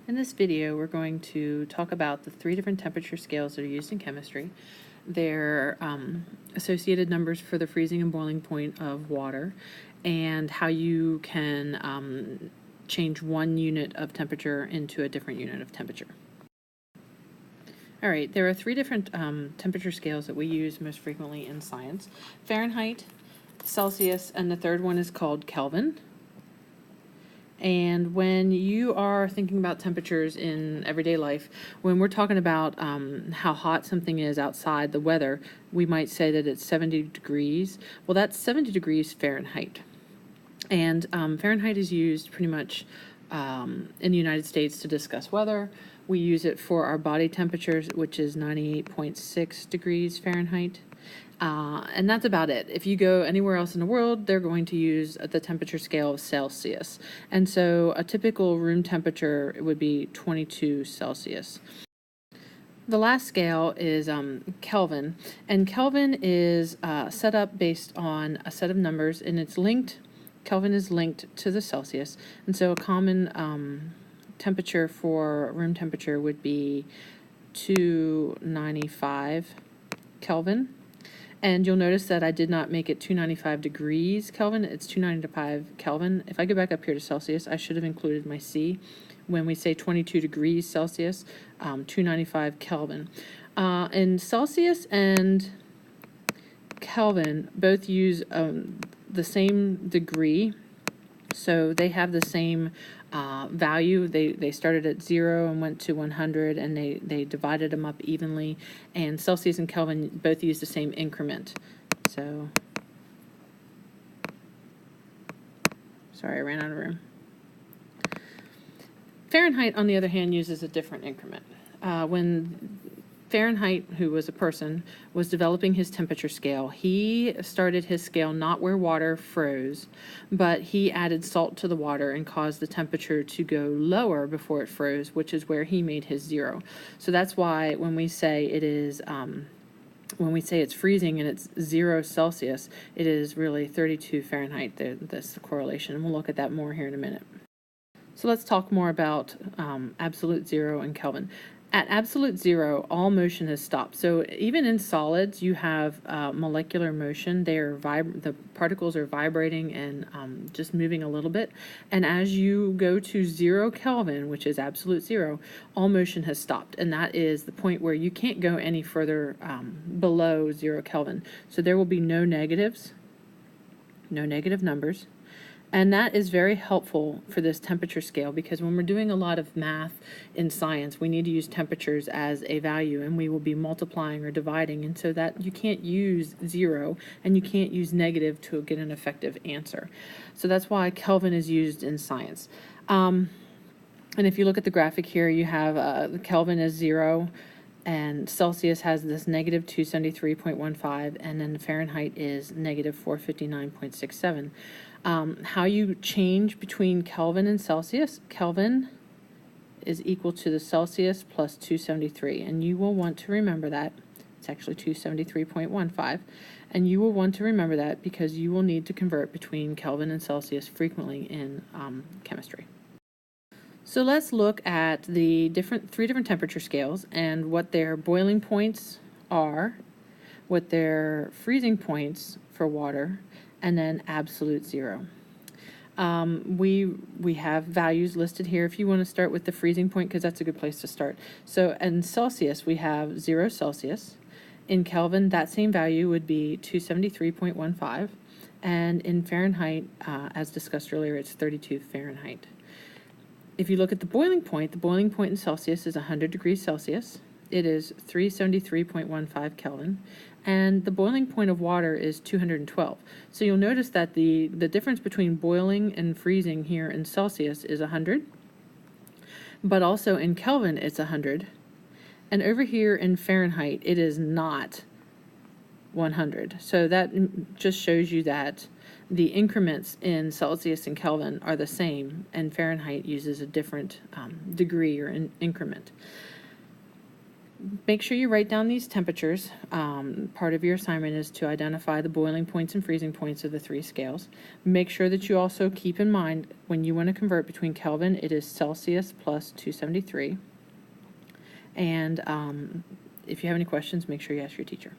In this video, we're going to talk about the 3 different temperature scales that are used in chemistry, their associated numbers for the freezing and boiling point of water, and how you can change one unit of temperature into a different unit of temperature. All right, there are 3 different temperature scales that we use most frequently in science: Fahrenheit, Celsius, and the third one is called Kelvin. And when you are thinking about temperatures in everyday life, when we're talking about how hot something is outside, the weather, we might say that it's 70 degrees. Well, that's 70 degrees Fahrenheit. And Fahrenheit is used pretty much in the United States to discuss weather. We use it for our body temperatures, which is 98.6 degrees Fahrenheit. And that's about it. If you go anywhere else in the world, they're going to use the temperature scale of Celsius. And so a typical room temperature would be 22 Celsius. The last scale is Kelvin, and Kelvin is set up based on a set of numbers, and it's linked. Kelvin is linked to the Celsius, and so a common temperature for room temperature would be 295 Kelvin. And you'll notice that I did not make it 295 degrees Kelvin, it's 295 Kelvin. If I go back up here to Celsius, I should have included my C. When we say 22 degrees Celsius, 295 Kelvin. And Celsius and Kelvin both use the same degree, so they have the same value. They started at 0 and went to 100, and they divided them up evenly. And Celsius and Kelvin both use the same increment. So, sorry, I ran out of room. Fahrenheit, on the other hand, uses a different increment. When Fahrenheit, who was a person, was developing his temperature scale, he started his scale not where water froze, but he added salt to the water and caused the temperature to go lower before it froze, which is where he made his 0. So that's why when we say it is, when we say it's freezing and it's 0 Celsius, it is really 32 Fahrenheit. That's the correlation, and we'll look at that more here in a minute. So let's talk more about absolute 0 and Kelvin. At absolute 0, all motion has stopped. So even in solids, you have molecular motion. The particles are vibrating and just moving a little bit. And as you go to 0 Kelvin, which is absolute 0, all motion has stopped. And that is the point where you can't go any further below 0 Kelvin. So there will be no negatives, no negative numbers. And that is very helpful for this temperature scale, because when we're doing a lot of math in science, we need to use temperatures as a value, and we will be multiplying or dividing, and so that you can't use 0 and you can't use negative to get an effective answer. So that's why Kelvin is used in science. And if you look at the graphic here, you have Kelvin is 0, and Celsius has this negative 273.15, and then Fahrenheit is negative 459.67. How you change between Kelvin and Celsius: Kelvin is equal to the Celsius plus 273, and you will want to remember that. It's actually 273.15, and you will want to remember that because you will need to convert between Kelvin and Celsius frequently in chemistry. So let's look at the 3 different temperature scales and what their boiling points are, what their freezing points for water, and then absolute 0. We have values listed here if you want to start with the freezing point, because that's a good place to start. So in Celsius, we have 0 Celsius. In Kelvin, that same value would be 273.15. And in Fahrenheit, as discussed earlier, it's 32 Fahrenheit. If you look at the boiling point in Celsius is 100 degrees Celsius. It is 373.15 Kelvin, and the boiling point of water is 212. So you'll notice that the difference between boiling and freezing here in Celsius is 100, but also in Kelvin it's 100, and over here in Fahrenheit it is not 100. So that just shows you that the increments in Celsius and Kelvin are the same, and Fahrenheit uses a different degree or increment. make sure you write down these temperatures. Part of your assignment is to identify the boiling points and freezing points of the three scales. Make sure that you also keep in mind when you want to convert between Kelvin, it is Celsius plus 273. And if you have any questions, make sure you ask your teacher.